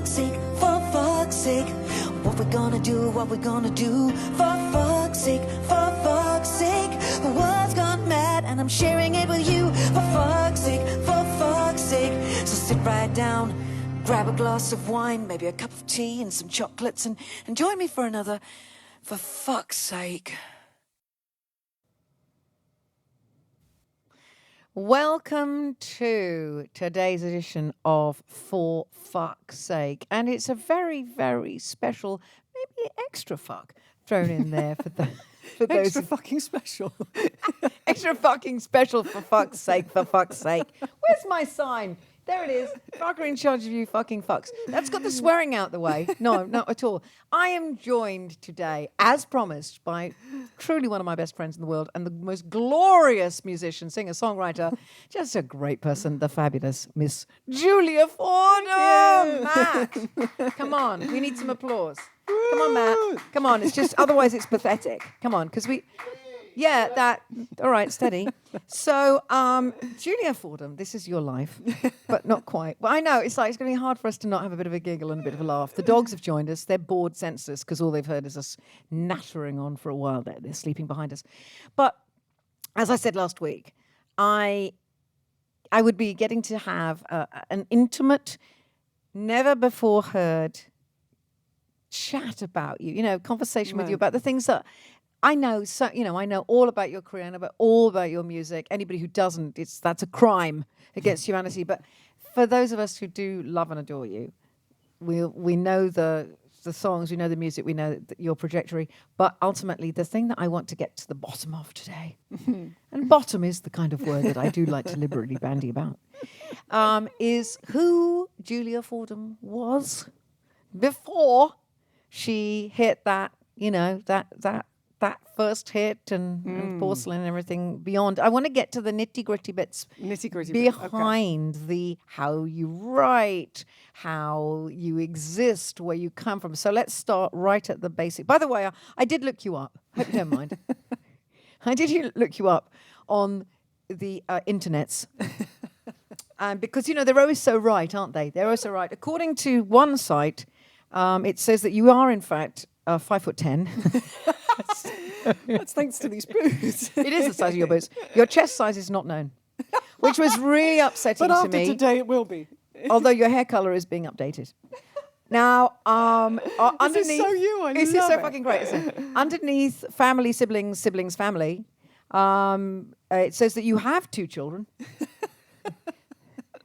fuck's sake. What we gonna do, what we gonna do? For fuck's sake, the world's gone mad and I'm sharing it with you. For fuck's sake, so sit right down, grab a glass of wine, maybe a cup of tea and some chocolates, and join me for another For Fuck's Sake. Welcome to today's edition of For Fuck's Sake. And it's a very, very special, maybe extra fuck thrown in there for those. Extra fucking special. Extra fucking special for fuck's sake, for fuck's sake. Where's my sign? There it is. Fucker in charge of you fucking fucks. That's got the swearing out the way. No, not at all. I am joined today, as promised, by truly one of my best friends in the world and the most glorious musician, singer, songwriter, just a great person, the fabulous Miss Julia Fordham. Matt, come on. We need some applause. Come on, Matt. Come on. It's just, otherwise it's pathetic. Come on, because all right, steady. So, Julia Fordham, this is your life, but not quite. Well, I know, it's going to be hard for us to not have a bit of a giggle and a bit of a laugh. The dogs have joined us. They're bored senseless because all they've heard is us nattering on for a while. They're sleeping behind us. But, as I said last week, I would be getting to have an intimate, never before heard chat about you, conversation with you about the things that I know. So, I know all about your career, I know all about your music. Anybody who doesn't, that's a crime against humanity. But for those of us who do love and adore you, we know the songs, we know the music, we know your trajectory. But ultimately, the thing that I want to get to the bottom of today, and bottom is the kind of word that I do like to liberally bandy about, is who Julia Fordham was before she hit that, that first hit and porcelain and everything beyond. I want to get to the nitty-gritty bits behind the how you write, how you exist, where you come from. So let's start right at the basic. By the way, I did look you up. Hope you don't mind. I did look you up on the internets. Because, they're always so right, aren't they? They're always so right. According to one site, it says that you are, in fact, 5'10". That's thanks to these boots. It is the size of your boots. Your chest size is not known, which was really upsetting but to after me. Today it will be. Although your hair color is being updated. Now, underneath, this is so you. I this love is so it. fucking great. Isn't it? Underneath family, siblings, family, it says that you have 2 children.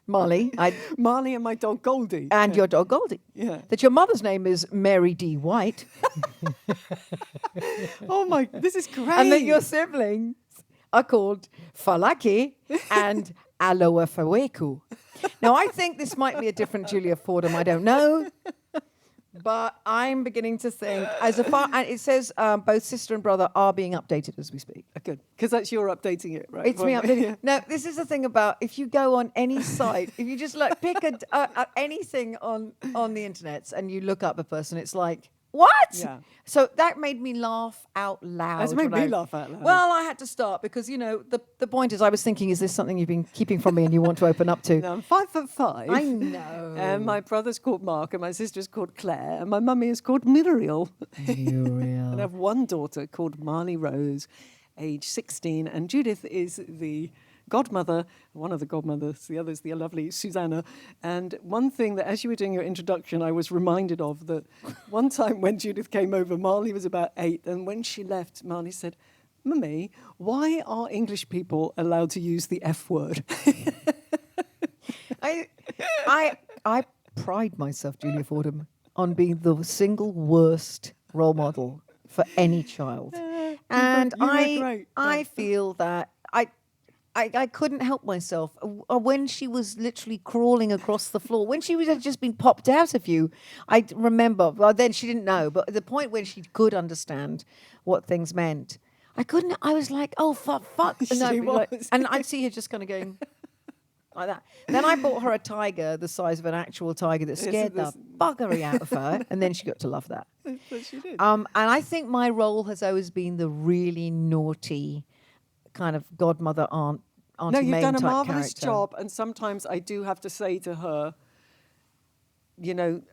Marley and my dog Goldie. And your dog Goldie. Yeah. That your mother's name is Mary D. White. Oh my, this is great. And that your siblings are called Falaki and Aloha Faweku. Now, I think this might be a different Julia Fordham. I don't know. But I'm beginning to think, and it says both sister and brother are being updated as we speak. Good, because that's you're updating it, right? It's me updating. Yeah. Now, this is the thing about if you go on any site, if you just pick anything on the internet and you look up a person, it's like, what? Yeah. So that made me laugh out loud. That's made me laugh out loud. Well, I had to start because, the point is I was thinking, is this something you've been keeping from me and you want to open up to? No, I'm 5'5". I know. And my brother's called Mark and my sister's called Claire and my mummy is called Muriel. And I have one daughter called Marley Rose, age 16. And Judith is the godmother, one of the godmothers, the other's the lovely Susanna. And one thing that, as you were doing your introduction, I was reminded of that one time when Judith came over, Marley was about 8, and when she left, Marley said, "Mummy, why are English people allowed to use the F word?" I pride myself, Julia Fordham, on being the single worst role model for any child. And I feel that I couldn't help myself. When she was literally crawling across the floor, when she had just been popped out of you, I remember, well, then she didn't know, but the point when she could understand what things meant, I was like, oh, fuck. And I'd see her just kind of going like that. Then I bought her a tiger the size of an actual tiger that scared the buggery out of her, and then she got to love that. But she did. And I think my role has always been the really naughty kind of godmother, auntie No, you've Mame done a type marvellous character. job, and sometimes I do have to say to her,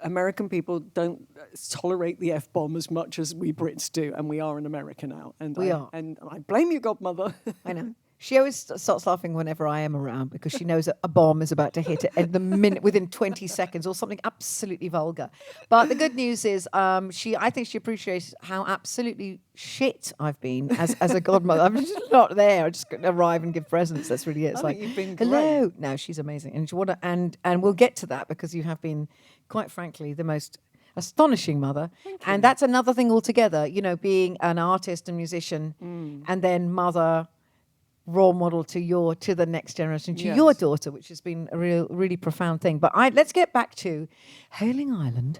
American people don't tolerate the F-bomb as much as we Brits do, and we are in America now. And We are. And I blame you, godmother. I know. She always starts laughing whenever I am around because she knows that a bomb is about to hit it at the minute within 20 seconds or something absolutely vulgar. But the good news is, I think she appreciates how absolutely shit I've been as a godmother. I'm just not there. I just arrive and give presents. That's really it. It's I like, think you've been hello. great. No, she's amazing, and we'll get to that because you have been, quite frankly, the most astonishing mother. And that's another thing altogether. Being an artist and musician, and then mother, role model to the next generation, to your daughter, which has been a really profound thing. But let's get back to Hailing Island,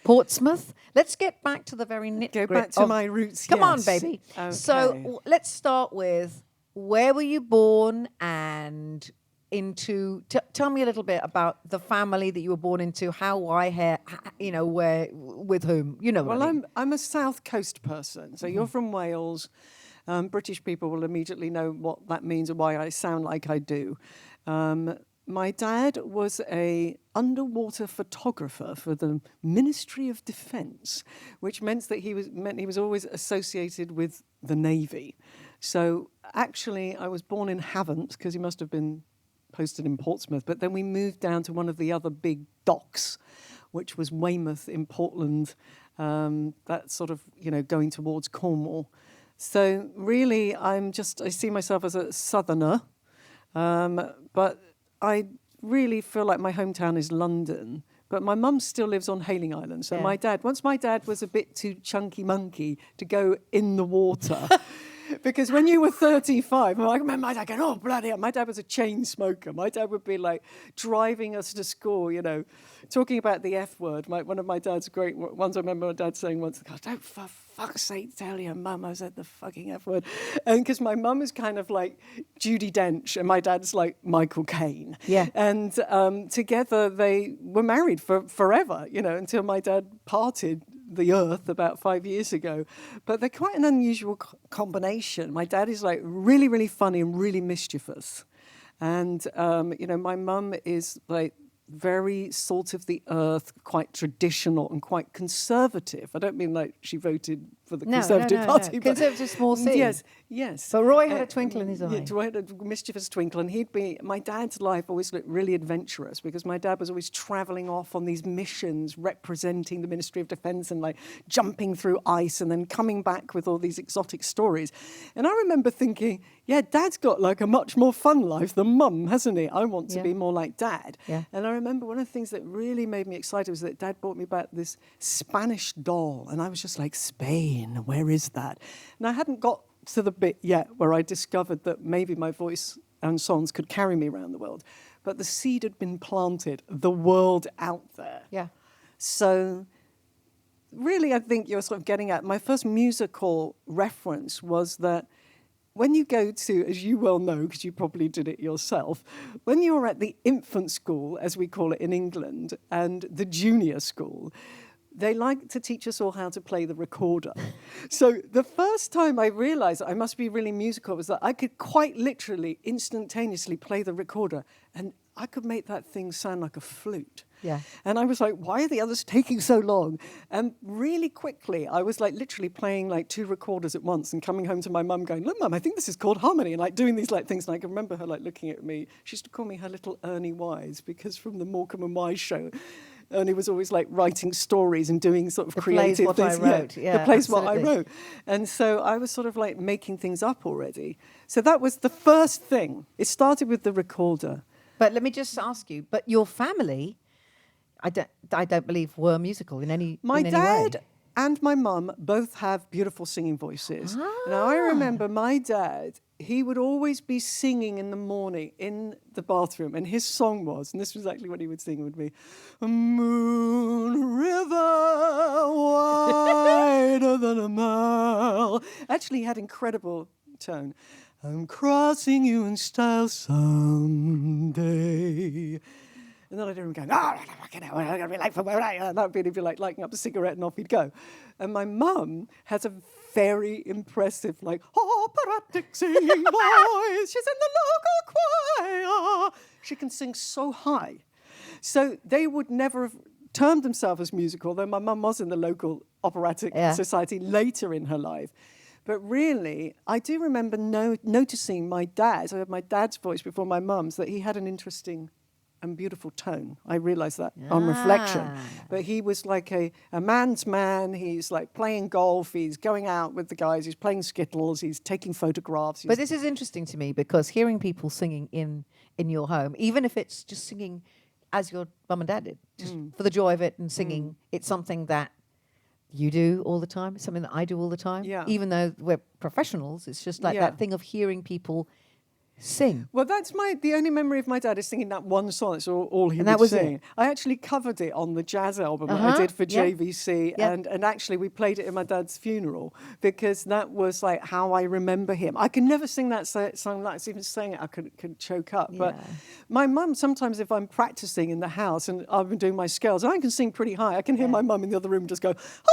Portsmouth. Let's get back to the very nitty-gritty. Go back to my roots. Come on, yes. baby. Okay. So let's start with, where were you born, and tell me a little bit about the family that you were born into, how, why, where, with whom, Well, what I mean. I'm a South Coast person, so you're from Wales. British people will immediately know what that means and why I sound like I do. My dad was a underwater photographer for the Ministry of Defence, which meant that he was always associated with the Navy. So actually, I was born in Havant because he must have been posted in Portsmouth, but then we moved down to one of the other big docks, which was Weymouth in Portland, that sort of, going towards Cornwall. So really, I see myself as a southerner, but I really feel like my hometown is London. But my mum still lives on Hailing Island. So once my dad was a bit too chunky monkey to go in the water. Because when you were 35, I remember my dad going, oh, bloody hell. My dad was a chain smoker. My dad would be like driving us to school, talking about the F word. One of my dad's great ones, I remember my dad saying once, don't for fuck's sake tell your mum I said the fucking F word. And because my mum is kind of like Judi Dench and my dad's like Michael Caine. Yeah. And together they were married for forever, until my dad parted the earth about 5 years ago. But they're quite an unusual combination. My dad is like really, really funny and really mischievous. And, my mum is like very salt of the earth, quite traditional and quite conservative. I don't mean like she voted for the Conservative Party. No. Conservative small c. Yes. So Roy had a twinkle in his eye. Yeah, Roy had a mischievous twinkle, and my dad's life always looked really adventurous because my dad was always travelling off on these missions representing the Ministry of Defence and like jumping through ice and then coming back with all these exotic stories. And I remember thinking, yeah, Dad's got like a much more fun life than Mum, hasn't he? I want to be more like Dad. Yeah. And I remember one of the things that really made me excited was that Dad brought me back this Spanish doll, and I was just like, Spain, where is that? And I hadn't got to the bit yet where I discovered that maybe my voice and songs could carry me around the world. But the seed had been planted, the world out there. Yeah. So really, I think you're sort of getting at, my first musical reference was that when you go to, as you well know, because you probably did it yourself, when you're at the infant school, as we call it in England, and the junior school, they like to teach us all how to play the recorder. So the first time I realized I must be really musical was that I could quite literally, instantaneously play the recorder, and I could make that thing sound like a flute. Yeah. And I was like, why are the others taking so long? And really quickly, I was like literally playing like 2 recorders at once and coming home to my mum going, look, Mum, I think this is called harmony, and like doing these like things. And I can remember her like looking at me. She used to call me her little Ernie Wise, because from the Morecambe and Wise show, Ernie was always like writing stories and doing sort of creative what things. I wrote. Yeah, the plays what I absolutely. wrote. And so I was sort of like making things up already. So that was the first thing. It started with the recorder. But let me just ask you, but your family, I don't believe, were musical in any My in any dad way. and my mum both have beautiful singing voices. Now, I remember my dad, he would always be singing in the morning in the bathroom, and his song was, and this was exactly what he would sing, would be, Moon River wider than a mile. Actually, he had incredible tone. I'm crossing you in style someday. And then I'd hear him going, fucking hell, I'm going to be late for work. And that would be like lighting up a cigarette, and off he'd go. And my mum has a very impressive, like, operatic singing voice. She's in the local choir. She can sing so high. So they would never have termed themselves as musical, though my mum was in the local operatic society later in her life. But really, I do remember noticing my dad, I heard my dad's voice before my mum's, that he had an interesting and beautiful tone. I realised that on reflection. But he was like a man's man. He's like playing golf. He's going out with the guys. He's playing skittles. He's taking photographs. But this is interesting to me because hearing people singing in your home, even if it's just singing as your mum and dad did, just for the joy of it and singing, it's something that you do all the time. It's something that I do all the time. Yeah. Even though we're professionals, it's just like that thing of hearing people sing. Well, that's the only memory of my dad is singing that one song. That's all he And would that was sing. it. I actually covered it on the jazz album that I did for JVC, and actually we played it at my dad's funeral because that was like how I remember him. I can never sing that song like even saying it, I could choke up. But my mum, sometimes if I'm practicing in the house and I've been doing my scales, I can sing pretty high. I can hear my mum in the other room just go, ah!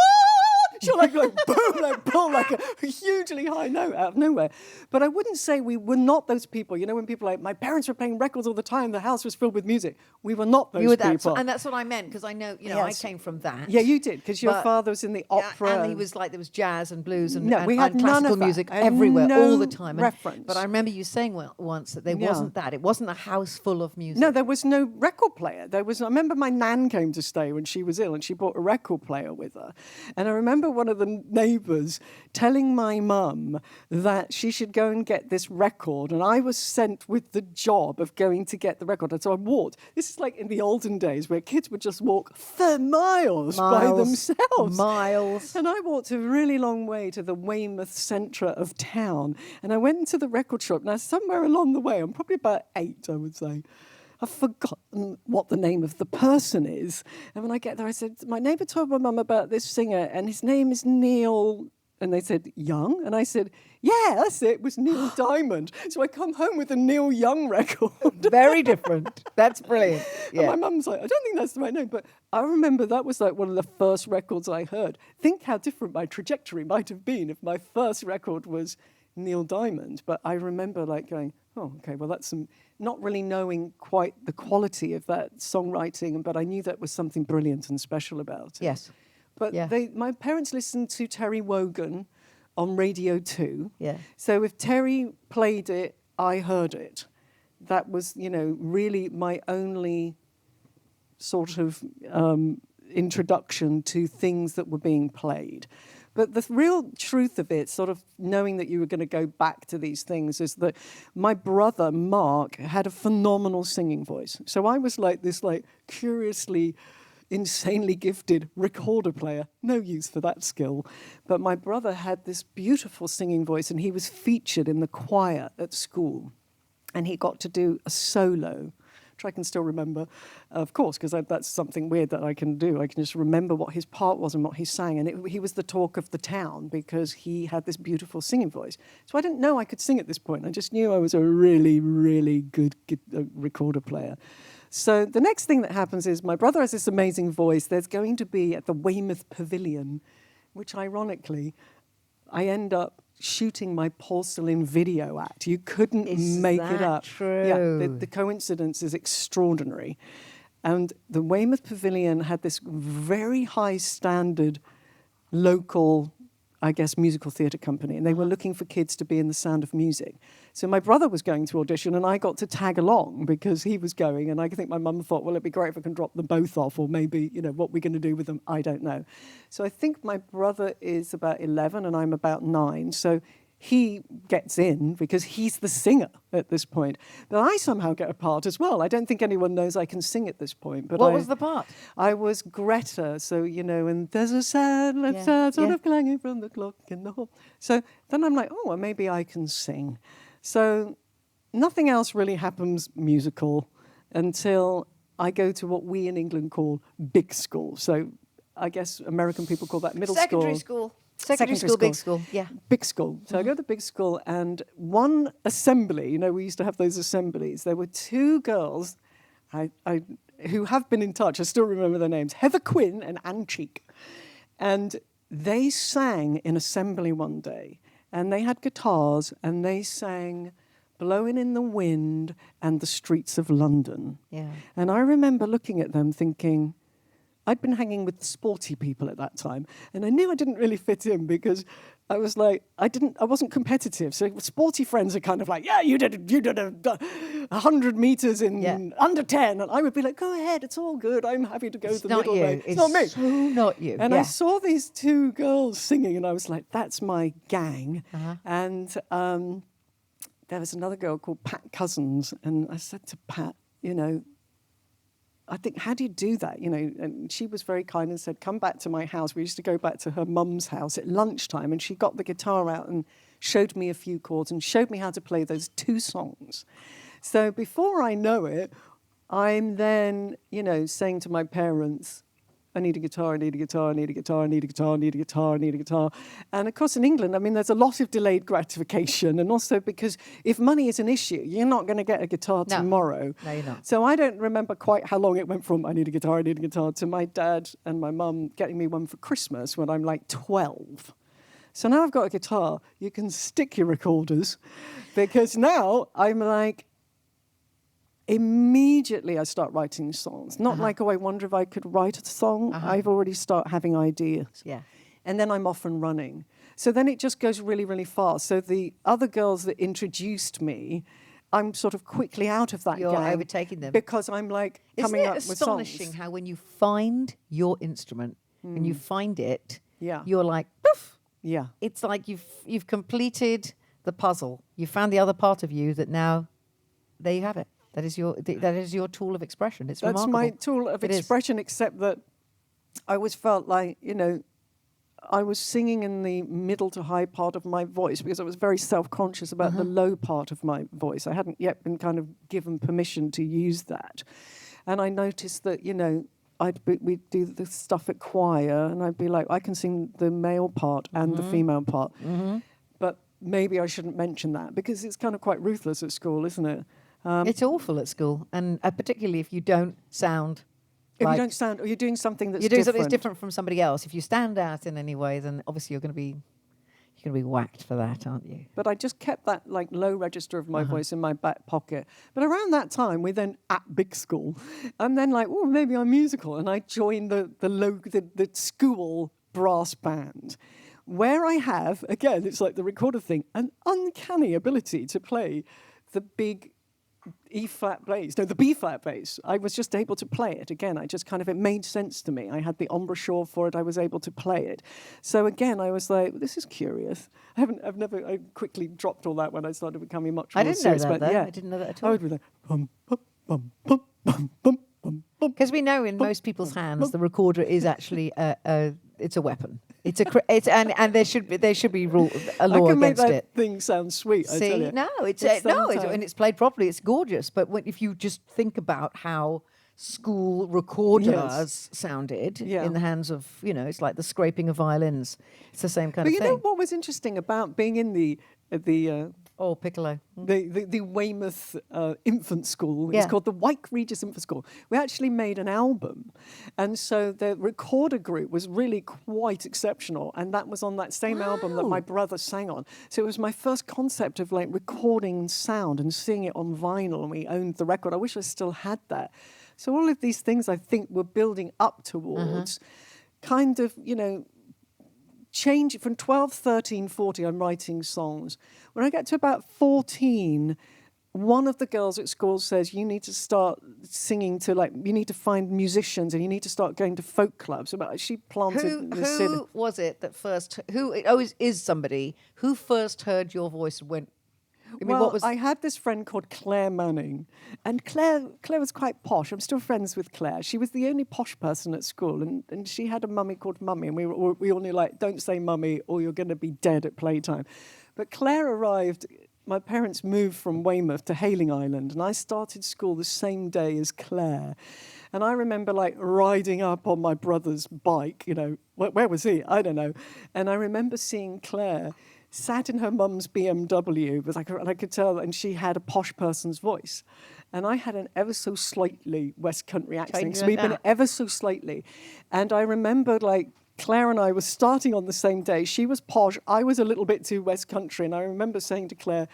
She'll like boom, like pull like a hugely high note out of nowhere. But I wouldn't say we were not those people. You know, when people are like, my parents were playing records all the time, the house was filled with music. We were not those people. And that's what I meant, because I know, I came from that. Yeah, you did, because your father was in the opera. And he was like, there was jazz and blues and, we had and none classical of that. music I had everywhere, no all the time. reference. But I remember you saying once that there wasn't that. It wasn't a house full of music. No, there was no record player. I remember my nan came to stay when she was ill, and she brought a record player with her. And I remember one of the neighbours telling my mum that she should go and get this record, and I was sent with the job of going to get the record. And so I walked. This is like in the olden days where kids would just walk for miles by themselves. Miles. And I walked a really long way to the Weymouth centre of town, and I went into the record shop. Now, somewhere along the way, I'm probably about 8, I would say, I've forgotten what the name of the person is. And when I get there, I said, my neighbour told my mum about this singer, and his name is Neil. And they said, Young? And I said, yeah, that's it. It was Neil Diamond. So I come home with a Neil Young record. Very different. That's brilliant. Yeah. And my mum's like, I don't think that's the right name. But I remember that was like one of the first records I heard. Think how different my trajectory might have been if my first record was Neil Diamond. But I remember like going, oh, okay, well, that's not really knowing quite the quality of that songwriting, but I knew that was something brilliant and special about it. Yes. But my parents listened to Terry Wogan on Radio 2. Yeah. So if Terry played it, I heard it. That was, really my only sort of introduction to things that were being played. But the real truth of it, sort of knowing that you were going to go back to these things, is that my brother, Mark, had a phenomenal singing voice. So I was like this, curiously, insanely gifted recorder player. No use for that skill. But my brother had this beautiful singing voice, and he was featured in the choir at school. And he got to do a solo, which I can still remember, of course, because that's something weird that I can do. I can just remember what his part was and what he sang. And he was the talk of the town because he had this beautiful singing voice. So I didn't know I could sing at this point. I just knew I was a really, really good recorder player. So the next thing that happens is my brother has this amazing voice. There's going to be at the Weymouth Pavilion, which ironically, I end up shooting my porcelain video act. You couldn't make it up. True? Yeah, the coincidence is extraordinary. And the Weymouth Pavilion had this very high standard local, I guess, musical theatre company, and they were looking for kids to be in The Sound of Music. So my brother was going to audition, and I got to tag along because he was going, and I think my mum thought, well, it'd be great if I can drop them both off, or maybe, what we're going to do with them, I don't know. So I think my brother is about 11, and I'm about 9, so he gets in because he's the singer at this point. But I somehow get a part as well. I don't think anyone knows I can sing at this point. But what was the part? I was Greta, so, and there's a sad sort of clanging from the clock in the hall. So then I'm like, oh, well, maybe I can sing. So nothing else really happens musical until I go to what we in England call big school. So I guess American people call that middle Secondary school. Secondary school, big school, yeah. Big school. So I go to big school, and one assembly, we used to have those assemblies. There were 2 girls who have been in touch. I still remember their names, Heather Quinn and Anne Cheek. And they sang in assembly one day, and they had guitars, and they sang Blowing in the Wind and The Streets of London. Yeah. And I remember looking at them thinking, I'd been hanging with sporty people at that time, and I knew I didn't really fit in because I was like, I wasn't competitive. So sporty friends are kind of like, yeah, you did 100 meters in under 10. And I would be like, go ahead, it's all good. I'm happy to go the middle way. It's not me. So not you. And I saw these two girls singing, and I was like, that's my gang. And there was another girl called Pat Cousins, and I said to Pat, I think, how do you do that? And she was very kind and said, come back to my house. We used to go back to her mum's house at lunchtime, and she got the guitar out and showed me a few chords and showed me how to play those 2 songs. So before I know it, I'm then, saying to my parents, I need a guitar, I need a guitar, I need a guitar, I need a guitar, I need a guitar, I need a guitar. And of course in England, there's a lot of delayed gratification, and also because if money is an issue, you're not going to get a guitar tomorrow. No, you're not. So I don't remember quite how long it went from I need a guitar, to my dad and my mum getting me one for Christmas when I'm like 12. So now I've got a guitar, you can stick your recorders, because now I'm like, immediately I start writing songs. Not like, I wonder if I could write a song. I've already start having ideas. Yeah. And then I'm off and running. So then it just goes really, really fast. So the other girls that introduced me, I'm sort of quickly out of that You're gang. overtaking them. Because I'm like coming up with songs. Isn't it astonishing how when you find your instrument, when you find it, Yeah. you're like, poof. Yeah. It's like you've completed the puzzle. You found the other part of you that now, there you have it. That is your tool of expression. It's That's remarkable. my tool of expression, except that I always felt like, I was singing in the middle to high part of my voice because I was very self-conscious about the low part of my voice. I hadn't yet been kind of given permission to use that. And I noticed that, we'd do the stuff at choir, and I'd be like, I can sing the male part and the female part. But maybe I shouldn't mention that because it's kind of quite ruthless at school, isn't it? It's awful at school, and particularly if you don't sound. If you don't sound, or you're doing something that's you're doing something that's different from somebody else. If you stand out in any way, then obviously you're going to be whacked for that, aren't you? But I just kept that like low register of my voice in my back pocket. But around that time, we're then at big school, and then like, oh, maybe I'm musical, and I joined the school brass band, where I have again, it's like the recorder thing, an uncanny ability to play the big E-flat bass, the B-flat bass. I was just able to play it. Again, it made sense to me. I had the embouchure for it. I was able to play it. So again, I was like, this is curious. I quickly dropped all that when I started becoming much more serious. I didn't know that, though. Yeah, I didn't know that at all. I would be like, bum, bum, bum, bum, bum, bum, bum, bum. Because we know in most people's hands, the recorder is actually it's a weapon. And there should be a law I can make against that it. thing sound sweet. I tell you. When it's played properly, it's gorgeous. But if you just think about how school recorders sounded in the hands of, it's like the scraping of violins. It's the same kind But of you thing. know what was interesting about being in the piccolo. the Weymouth infant school. Yeah. It's called the Wyke Regis Infant School. We actually made an album. And so the recorder group was really quite exceptional. And that was on that same album that my brother sang on. So it was my first concept of like recording sound and seeing it on vinyl. And we owned the record. I wish I still had that. So all of these things I think were building up towards kind of, change from 12, 13, 14, I'm writing songs. When I get to about 14, one of the girls at school says, you need to start singing you need to find musicians and you need to start going to folk clubs. She planted the seed. Who was it that first, it always is somebody, who first heard your voice and went, I had this friend called Claire Manning, and Claire was quite posh. I'm still friends with Claire. She was the only posh person at school, and she had a mummy called Mummy, and we all knew, like, don't say Mummy or you're going to be dead at playtime. But Claire arrived, my parents moved from Weymouth to Hayling Island, and I started school the same day as Claire. And I remember, like, riding up on my brother's bike, where was he? I don't know. And I remember seeing Claire sat in her mum's BMW, I could tell, and she had a posh person's voice. And I had an ever so slightly West Country accent. So we've been ever so slightly. And I remember, like, Claire and I were starting on the same day. She was posh. I was a little bit too West Country. And I remember saying to Claire,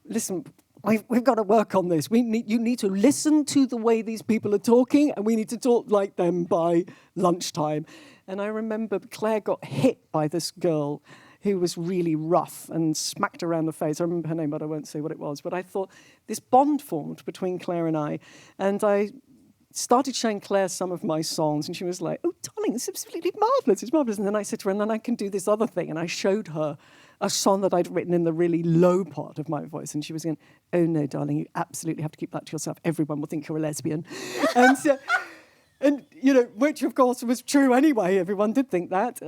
listen, we've got to work on this. You need to listen to the way these people are talking, and we need to talk like them by lunchtime. And I remember Claire got hit by this girl who was really rough and smacked her around the face. I remember her name, but I won't say what it was. But I thought this bond formed between Claire and I started showing Claire some of my songs, and she was like, "Oh, darling, it's absolutely marvellous. It's marvellous." And then I said to her, "And then I can do this other thing." And I showed her a song that I'd written in the really low part of my voice. And she was going, "Oh, no, darling, you absolutely have to keep that to yourself. Everyone will think you're a lesbian." And so, and, which, of course, was true anyway. Everyone did think that.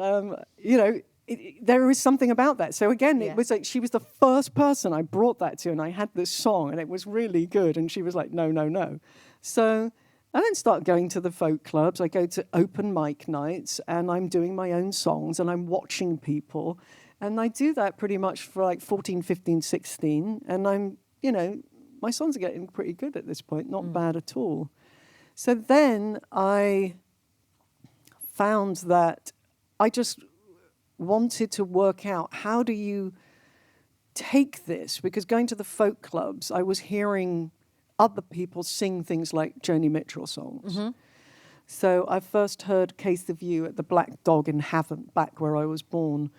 There is something about that. So again, It was like she was the first person I brought that to, and I had this song, and it was really good. And she was like, "No, no, no." So I then start going to the folk clubs. I go to open mic nights, and I'm doing my own songs, and I'm watching people. And I do that pretty much for like 14, 15, 16. And I'm, my songs are getting pretty good at this point, not bad at all. So then I found that I just wanted to work out, how do you take this? Because going to the folk clubs, I was hearing other people sing things like Joni Mitchell songs. Mm-hmm. So I first heard Case of You at the Black Dog in Havant, back where I was born.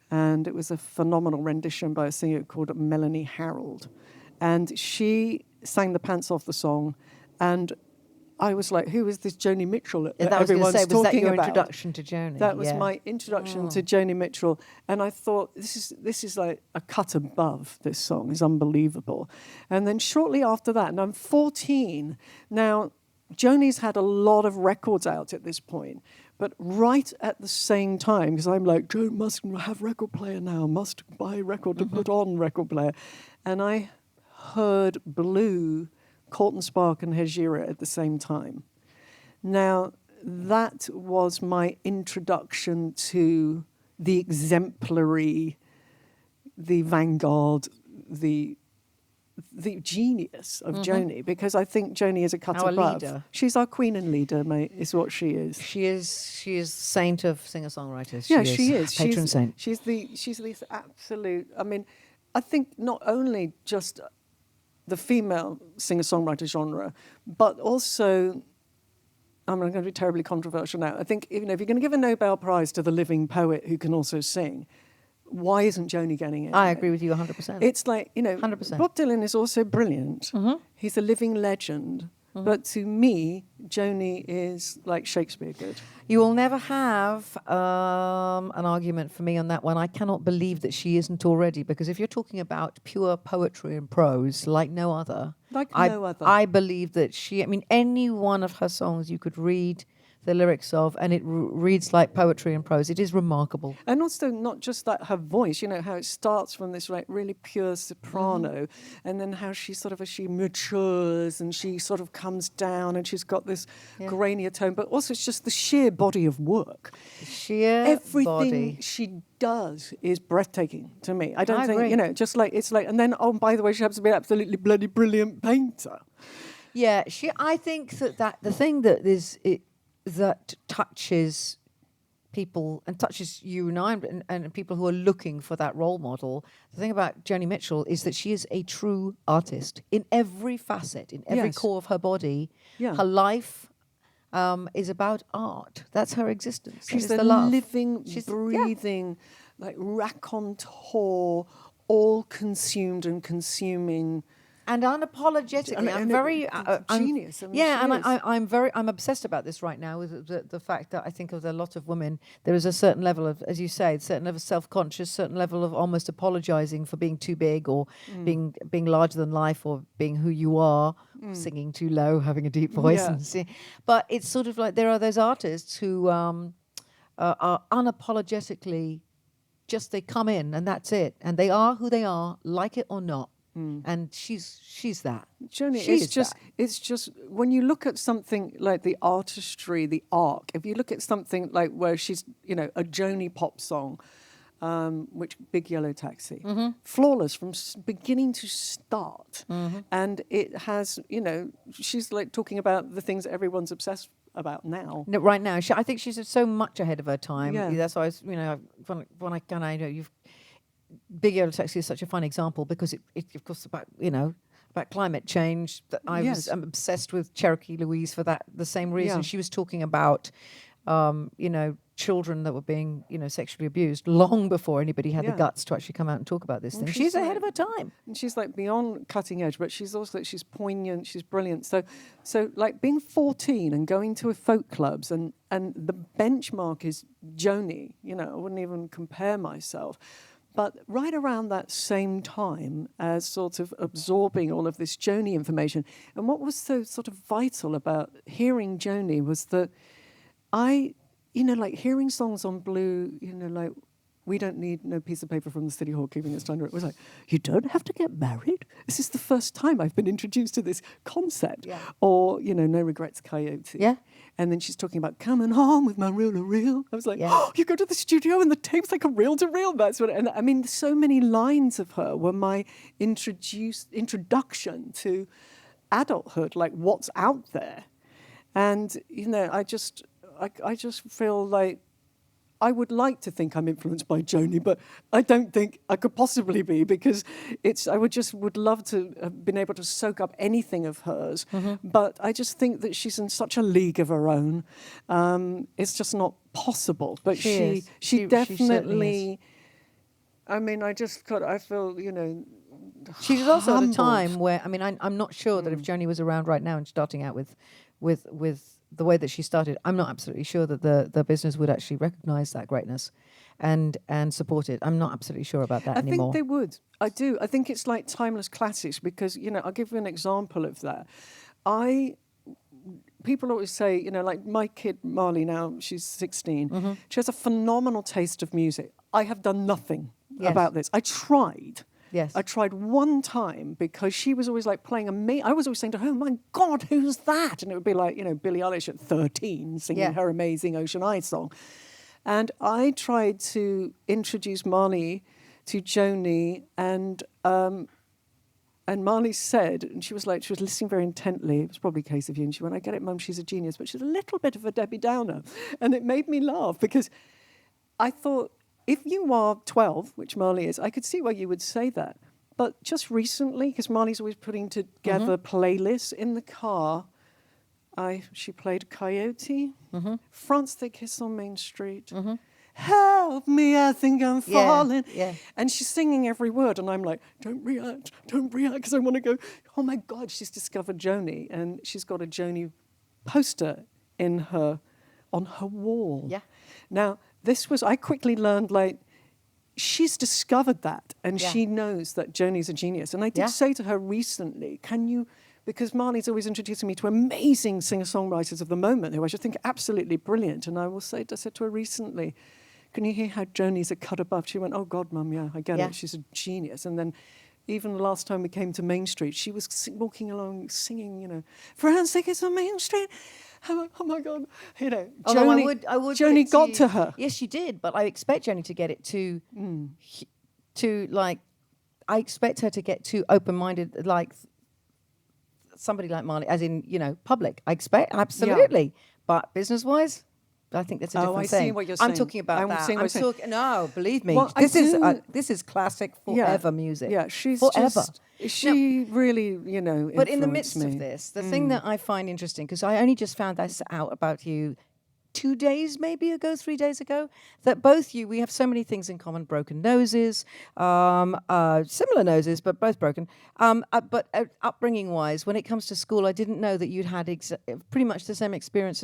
And it was a phenomenal rendition by a singer called Melanie Harold. And she sang the pants off the song. And I was like, who is this Joni Mitchell that everyone's talking about? Was that your introduction to Joni? That was my introduction to Joni Mitchell. And I thought, this is like a cut above. This song is unbelievable. And then shortly after that, and I'm 14. Now, Joni's had a lot of records out at this point. But right at the same time, because I'm like, Joe must have record player now, must buy record to put on record player. And I heard Blue, Courtney Spark and Hejira at the same time. Now, that was my introduction to the exemplary, the vanguard, the genius of Joni, because I think Joni is a cut above. Leader. She's our queen and leader, mate, is what she is. She is saint of singer-songwriters. She is. Patron saint. She's the absolute, I mean, I think not only just the female singer-songwriter genre, but also, I'm going to be terribly controversial now. I think if you're going to give a Nobel Prize to the living poet who can also sing, why isn't Joni getting it? I agree with you 100%. It's like, 100%. Bob Dylan is also brilliant. Mm-hmm. He's a living legend. Mm-hmm. But to me, Joni is like Shakespeare good. You will never have an argument for me on that one. I cannot believe that she isn't already, because if you're talking about pure poetry and prose like no other, I believe that any one of her songs you could read the lyrics of, and it reads like poetry and prose. It is remarkable. And also not just that, her voice, how it starts from this like really pure soprano, and then how she sort of, as she matures and she sort of comes down and she's got this grainier tone, but also it's just the sheer body of work. Everything body. She does is breathtaking to me. I don't agree. think, just like, it's like, and then, oh, by the way, she happens to be an absolutely bloody brilliant painter. Yeah, I think that the thing that touches people and touches you and I and people who are looking for that role model. The thing about Joni Mitchell is that she is a true artist in every facet, in every core of her body. Yeah. Her life is about art. That's her existence. She's the living, breathing, like raconteur, all consumed and consuming. And unapologetically, I'm very genius. I'm obsessed about this right now with the fact that I think of a lot of women. There is a certain level of, as you say, a certain level of self-conscious, certain level of almost apologizing for being too big or being larger than life or being who you are, singing too low, having a deep voice. Yeah. But it's sort of like there are those artists who are unapologetically just, they come in and that's it, and they are who they are, like it or not. And she's that. Joni, it's just when you look at something like the artistry, the arc, if you look at something like where she's, a Joni pop song, which Big Yellow Taxi, flawless from beginning to start. And it has, she's like talking about the things that everyone's obsessed about now. No, right now. I think she's so much ahead of her time. Yeah. That's why when I kind of, Big Yellow Taxi is such a fun example because it of course, about about climate change. That I'm obsessed with Cherokee Louise for that, the same reason. Yeah. She was talking about, children that were being, sexually abused long before anybody had the guts to actually come out and talk about this thing. She's ahead of her time. And she's like beyond cutting edge, but she's also she's poignant, she's brilliant. So like being 14 and going to a folk clubs and the benchmark is Joni. I wouldn't even compare myself. But right around that same time as sort of absorbing all of this Joni information, and what was so sort of vital about hearing Joni was that like hearing songs on Blue, like We Don't Need No Piece of Paper from the City Hall Keeping Its Time. It was like, you don't have to get married. This is the first time I've been introduced to this concept. Yeah. Or, No Regrets Coyote. Yeah. And then she's talking about coming home with my reel-to-reel. I was like, you go to the studio and the tape's like a reel-to-reel. That's what. And I mean, so many lines of her were my introduction to adulthood, like what's out there. And, I just feel like I would like to think I'm influenced by Joni, but I don't think I could possibly be, because I would love to have been able to soak up anything of hers. Mm-hmm. But I just think that she's in such a league of her own. It's just not possible. But she definitely. I mean, I feel, She was also humbled. at a time where, I mean, I'm not sure that if Joni was around right now and starting out with the way that she started, I'm not absolutely sure that the business would actually recognise that greatness and support it. I'm not absolutely sure about that anymore. I think they would. I do. I think it's like timeless classics because, I'll give you an example of that. People always say, like my kid Marley now, she's 16. Mm-hmm. She has a phenomenal taste of music. I have done nothing about this. I tried. Yes. I tried one time because she was always like playing I was always saying to her, oh my God, who's that? And it would be like, Billie Eilish at 13 singing her amazing Ocean Eyes song. And I tried to introduce Marley to Joni and Marley said, and she was listening very intently, it was probably a case of you, and she went, I get it, Mum, she's a genius, but she's a little bit of a Debbie Downer. And it made me laugh because I thought, if you are 12, which Marley is, I could see why you would say that. But just recently, because Marley's always putting together playlists in the car, she played Coyote, France They Kiss on Main Street, help me, I think I'm falling. Yeah. And she's singing every word, and I'm like, don't react, because I want to go, oh my God, she's discovered Joni, and she's got a Joni poster on her wall. Yeah. Now, I quickly learned, like, she's discovered that, and she knows that Joni's a genius. And I did say to her recently, because Marley's always introducing me to amazing singer-songwriters of the moment, who I just think are absolutely brilliant. And I said to her recently, can you hear how Joni's a cut above? She went, oh God, Mum, yeah, I get it. She's a genius. And then even the last time we came to Main Street, she was walking along singing, France, they kiss on Main Street. Oh my God, Joni, I would Joni got to her. Yes, she did, but I expect Joni to get it to like, I expect her to get too open-minded, like somebody like Marley, as in, public. I expect, absolutely. But business-wise, I think that's a different thing. I see what you're saying. I'm talking about that. No, believe me. Well, this is classic forever music. Yeah, she's forever. She really, But in the midst me. of this, the thing that I find interesting, because I only just found this out about you 3 days ago, that both we have so many things in common: broken noses, similar noses, but both broken. But upbringing wise, when it comes to school, I didn't know that you'd had pretty much the same experience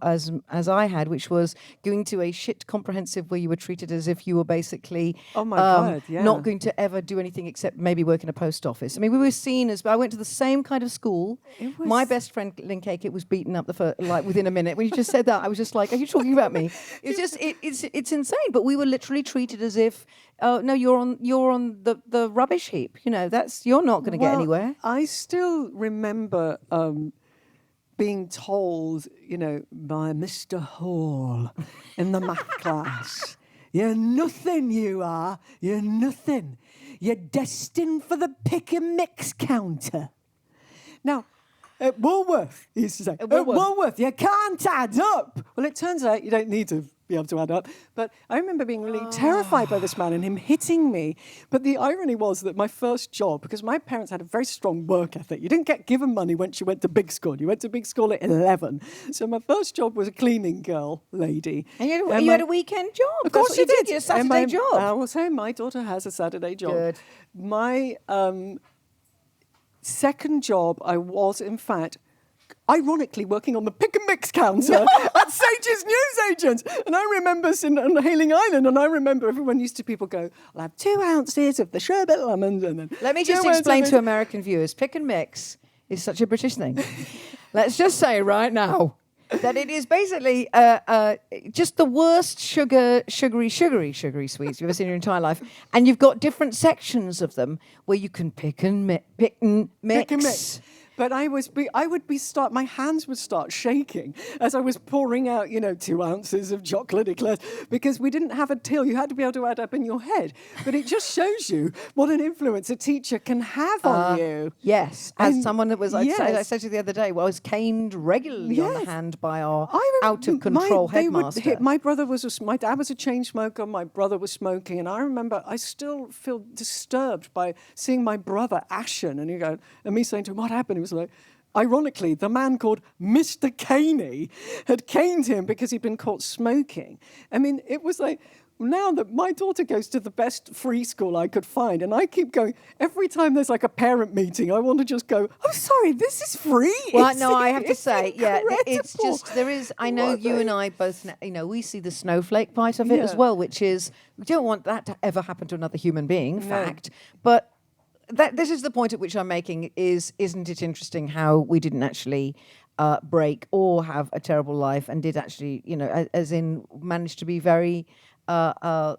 as I had, which was going to a shit comprehensive where you were treated as if you were basically not going to ever do anything except maybe work in a post office. I mean, we were seen as, I went to the same kind of school. My best friend Lynn Cake, it was beaten up within a minute. When you just said that, I was just like, are you talking about me? It's just it's insane. But we were literally treated as if, no, you're on the rubbish heap. You're not going to get anywhere. I still remember being told, by Mr. Hall in the math class, you're nothing, you are. You're nothing. You're destined for the pick and mix counter. Now, at Woolworth, he used to say, at Woolworth, you can't add up. Well, it turns out you don't need to be able to add up. But I remember being really terrified by this man and him hitting me. But the irony was that my first job, because my parents had a very strong work ethic, you didn't get given money once you went to big school. You went to big school at 11. So my first job was a cleaning girl lady. And you had a weekend job. Of course you did. Your Saturday job. I will say my daughter has a Saturday job. Good. My second job, I was, in fact, ironically working on the pick and mix counter at Sage's Newsagents. And I remember on Hailing Island, and I remember everyone used to people go, I'll have 2 ounces of the sherbet lemons. And then Let me just explain to American viewers, pick and mix is such a British thing. Let's just say right now that it is basically just the worst sugary sweets you've ever seen in your entire life. And you've got different sections of them where you can pick and mix. Pick and mix. But my hands would start shaking as I was pouring out, 2 ounces of chocolate eclairs, because we didn't have a till. You had to be able to add up in your head. But it just shows you what an influence a teacher can have on you. Yes. As someone that was, I said to you the other day, I was caned regularly on the hand by our out-of-control headmaster. My dad was a chain smoker, my brother was smoking, and I remember I still feel disturbed by seeing my brother ashen, and me saying to him, what happened? It was like, ironically, the man called Mr. Caney had caned him because he'd been caught smoking. I mean, it was like, now that my daughter goes to the best free school I could find, and I keep going, every time there's like a parent meeting, I want to just go, I'm sorry, this is free? Well, no, I have to say, it's just, there is, I know you and I both, we see the snowflake part of it as well, which is, we don't want that to ever happen to another human being, fact, but this is the point at which I'm making isn't it interesting how we didn't actually break or have a terrible life and did actually, as in manage to be very, I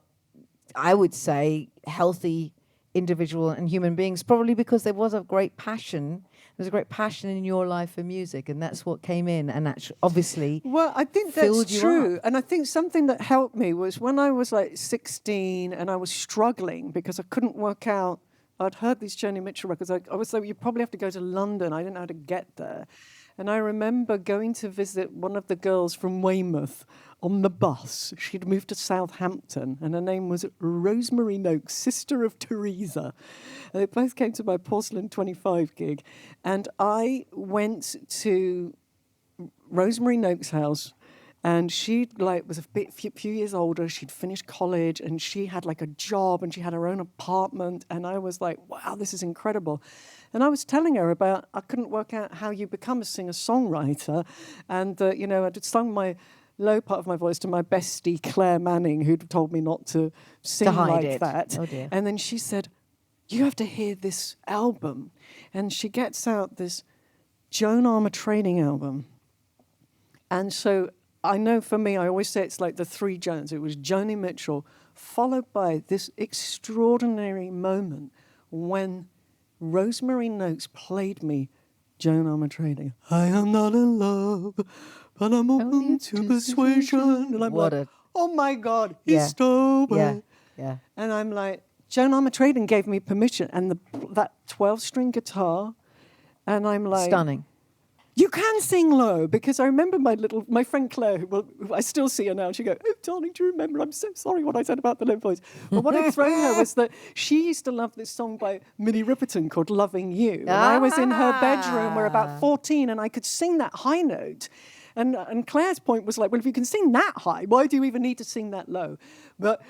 would say, healthy individual and human beings, probably because there was a great passion. There's a great passion in your life for music, and that's what came in and actually, obviously, well, I think that's true. And I think something that helped me was when I was like 16 and I was struggling because I couldn't work out. I'd heard these Joni Mitchell records. I was like, you probably have to go to London. I didn't know how to get there. And I remember going to visit one of the girls from Weymouth on the bus. She'd moved to Southampton, and her name was Rosemary Noakes, sister of Teresa. And they both came to my Porcelain 25 gig. And I went to Rosemary Noakes' house, and she was a few years older. She'd finished college, and she had like a job, and she had her own apartment. And I was like, wow, this is incredible. And I was telling her about, I couldn't work out how you become a singer-songwriter. And, I'd sung my low part of my voice to my bestie, Claire Manning, who'd told me not to sing like that. Oh, dear. And then she said, you have to hear this album. And she gets out this Joan Armatrading album. And so I know for me, I always say it's like the 3 Joans. It was Joni Mitchell, followed by this extraordinary moment when Rosemary Noakes played me Joan Armatrading. I am not in love, but I'm open to persuasion. And I'm oh my God, he's stolen. Yeah. And I'm like, Joan Armatrading gave me permission, and that 12-string guitar, and I'm like, stunning. You can sing low, because I remember my friend Claire, who I still see her now, and she goes, oh, darling, do you remember? I'm so sorry what I said about the low voice. But what had thrown her was that she used to love this song by Minnie Riperton called Loving You. And I was in her bedroom, we're about 14, and I could sing that high note. And Claire's point was like, well, if you can sing that high, why do you even need to sing that low? But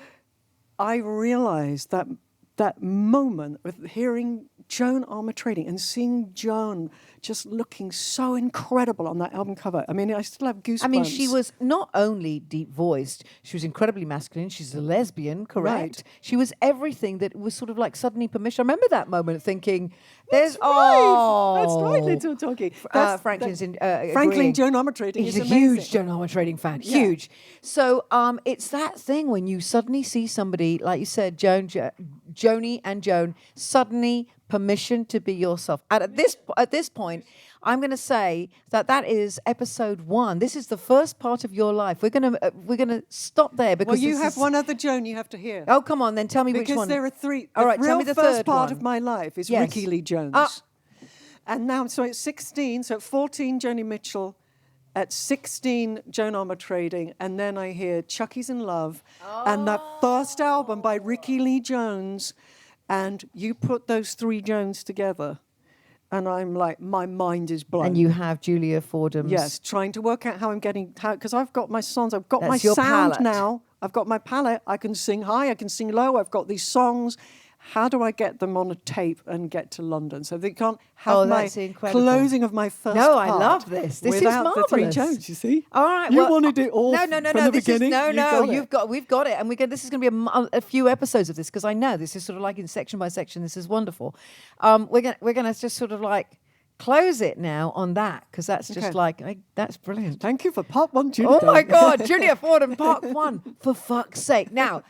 I realized that moment of hearing Joan Armatrading and seeing Joan just looking so incredible on that album cover. I mean, I still have goosebumps. I mean, she was not only deep-voiced, she was incredibly masculine. She's a lesbian, correct? Right. She was everything that was sort of like suddenly permission. I remember that moment thinking, That's right, little doggy. Franklin Joan Armatrading He's is a amazing. huge Joan Armatrading fan, huge. So it's that thing when you suddenly see somebody, like you said, Joni and Joan, suddenly permission to be yourself. And at this point, I'm going to say that is episode 1. This is the first part of your life. We're gonna stop there because you have one other Joan you have to hear. Oh, come on, then tell me which one. Because there are 3. All right, tell me the first third part one. of my life is Yes. Ricky Lee Jones. And now, so at 16, so at 14, Joni Mitchell. at 16, Joan Armatrading, and then I hear Chucky's in Love, and that first album by Ricky Lee Jones, and you put those three Jones together, and I'm like, my mind is blown. And you have Julia Fordham's. Yes, trying to work out how I'm getting, because I've got my songs, I've got That's my your sound palette. now, I've got my palette, I can sing high, I can sing low, I've got these songs. How do I get them on a tape and get to London? So they can't have my that's incredible. closing of my first No, I part love this. This is without the three marvellous. Jones, you see? All right. You well, wanted it all No. from the This beginning. is we've got it, and this is going to be a few episodes of this because I know this is sort of like in section by section. This is wonderful. We're gonna just sort of like close it now on that because that's just that's brilliant. Thank you for part one, Judith. Oh my God, Julia Fordham, part one, for fuck's sake. Now,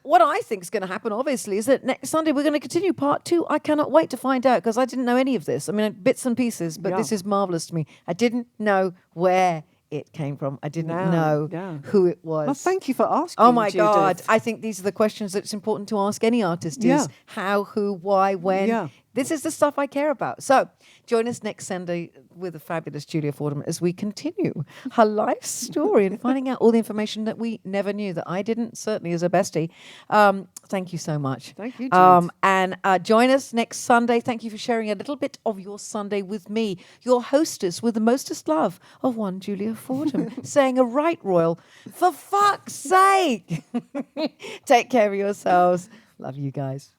what I think is going to happen, obviously, is that next Sunday we're going to continue part two. I cannot wait to find out because I didn't know any of this. I mean, bits and pieces, but this is marvelous to me. I didn't know where it came from. I didn't know who it was. Well, thank you for asking. Oh my Judith. God. I think these are the questions that's important to ask any artist is how, who, why, when. Yeah. This is the stuff I care about. So join us next Sunday with the fabulous Julia Fordham as we continue her life story and finding out all the information that we never knew, that I didn't, certainly as a bestie. Thank you so much. Thank you, Judith. And join us next Sunday. Thank you for sharing a little bit of your Sunday with me, your hostess with the mostest love of one Julia Fordham, saying a right royal, for fuck's sake. Take care of yourselves. Love you guys.